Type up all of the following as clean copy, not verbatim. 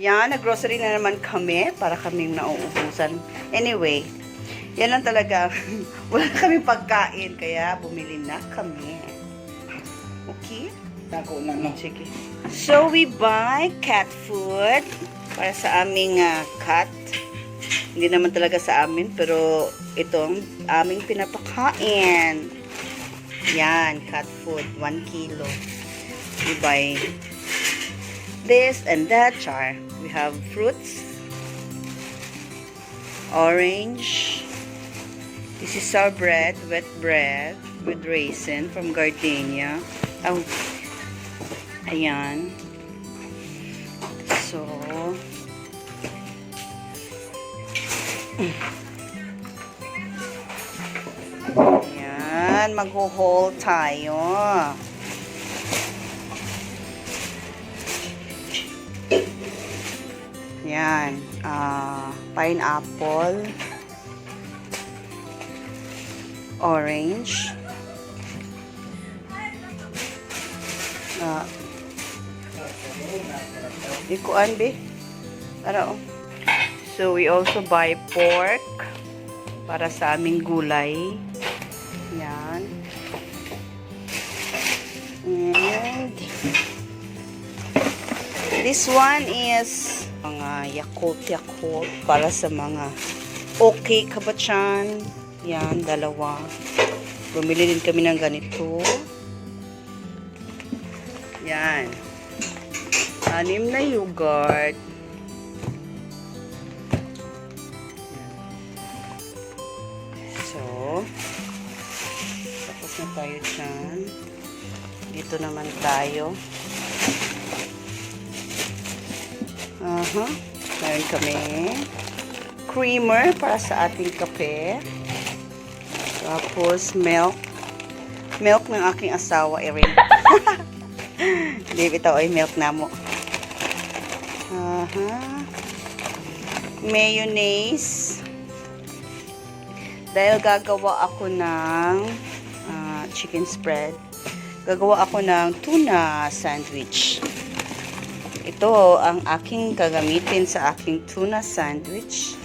Yan, nag-grocery na naman kami para kaming nauubusan. Anyway, yan lang talaga. Wala na kami pagkain, kaya bumili na kami. Okay? Ako na, no? Sige. So, we buy cat food para sa aming cat. Hindi naman talaga sa amin, pero itong aming pinapakain. Yan, cat food, 1 kilo. We buy this and that, char. We have fruits, orange. This is our bread, wet bread with raisin from Gardenia. Oh, ayan. So, ayan, mag-haul tayo. Yan, pineapple, orange, ikuan be, para oh. So we also buy pork para sa aming gulay. Yan. And this one is mga Yakult para sa mga okay kabatyan. Yan, dalawa. Bumili din kami ng ganito. Yan. 6 na yogurt. So, tapos na tayo dyan. Dito naman tayo. Meron kami creamer para sa ating kape. Tapos milk. Milk ng aking asawa, Erin. Hindi, ito ay milk na mo. Mayonnaise. Dahil gagawa ako ng chicken spread. Gagawa ako ng tuna sandwich. Ito ang aking gagamitin sa aking tuna sandwich.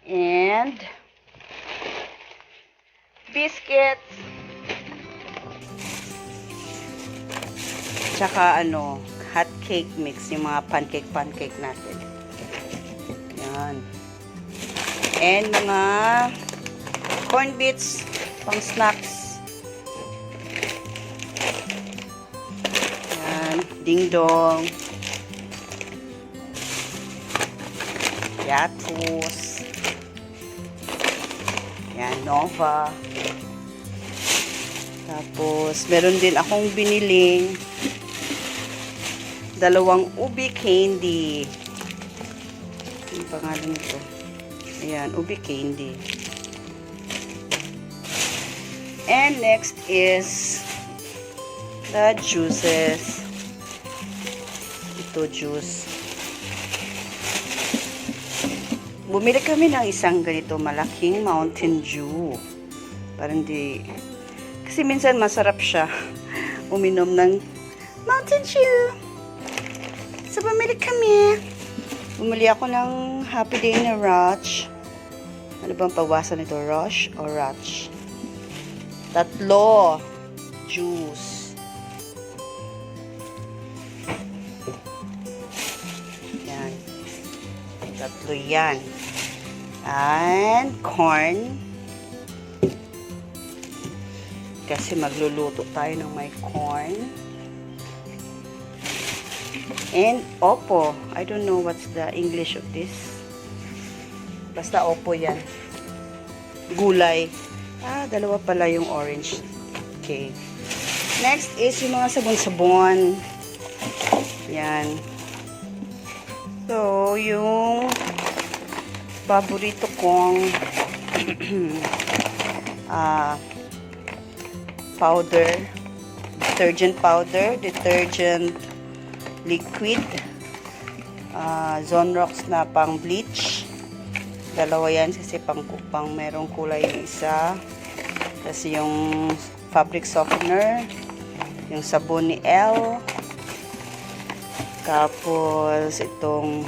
And biscuits. Tsaka hot cake mix, yung mga pancake natin. Yan. And mga corn bits pang snacks. Yan, ding dong. Yatus. Yan, Nova. Tapos, meron din akong biniling 2 ubi candy. Ano pangalan nito? Ayan, ubi candy. And next is the juices. Ito juice. Bumili kami ng isang ganito malaking Mountain Dew. Parang kasi minsan masarap siya uminom ng Mountain Dew. So, bumili kami. Bumili ako ng Happy Day na Rush. Ano bang pawasan nito? Rush or Rush? 3 juice. Yan. 3 yan. And corn. Kasi magluluto tayo ng may corn. And opo. I don't know what's the English of this. Basta opo yan. Gulay. 2 pala yung orange. Okay. Next is yung mga sabon-sabon. Yan. So, yung paborito kong powder, detergent powder, detergent liquid, Zonrox na pang bleach. 2 yan kasi pang merong kulay yung isa. Tapos yung fabric softener, yung sabon ni L. Tapos itong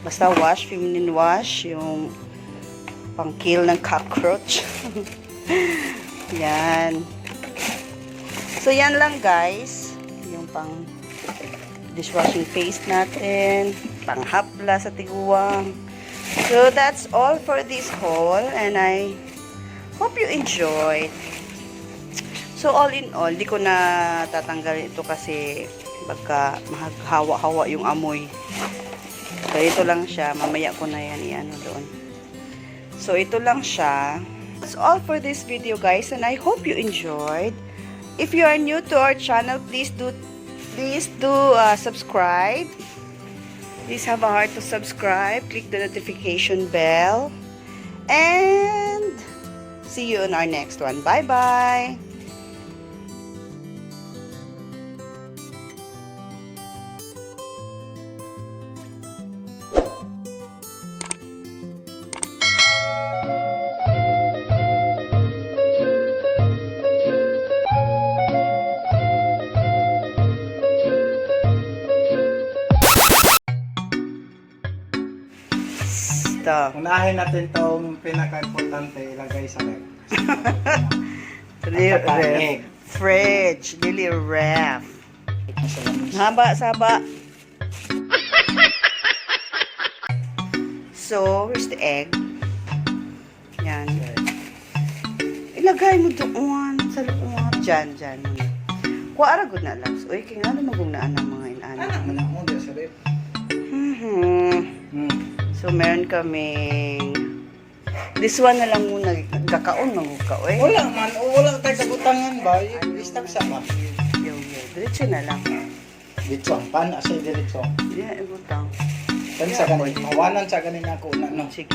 basta wash, feminine wash, yung pang-kill ng cockroach. Yan. So, yan lang guys. Yung pang dishwashing paste natin. Pang-hapla sa tiguang. So, that's all for this haul. And I hope you enjoyed. So, all in all, di ko na tatanggalin ito kasi baka hawa-hawa yung amoy. So, ito lang siya. Mamaya ko na yan i-ano doon. So, ito lang siya. That's all for this video, guys. And I hope you enjoyed. If you are new to our channel, please do subscribe. Please have a heart to subscribe. Click the notification bell. And see you in our next one. Bye-bye. Unahin natin itong pinaka-importante ilagay sa ref. Fridge. Dili ref. Saba. So, here's the egg. Yan. Ilagay mo doon sa loob. Diyan. Kuha aragod na, Luvs. Uy, kaya nga magunaan ng mga inaanak. Anak mo na mo, di sa ref. So, meron kaming this one na lang muna. Kakaon ka, eh. Wala man. Wala tayo kabutangan ba? Istak sa ba? Diretso na lang. Dito. Paano siya diretso? Hindi, ibutang. Kan sa ganin. Mawanan sa ganin ako na. No? Sige.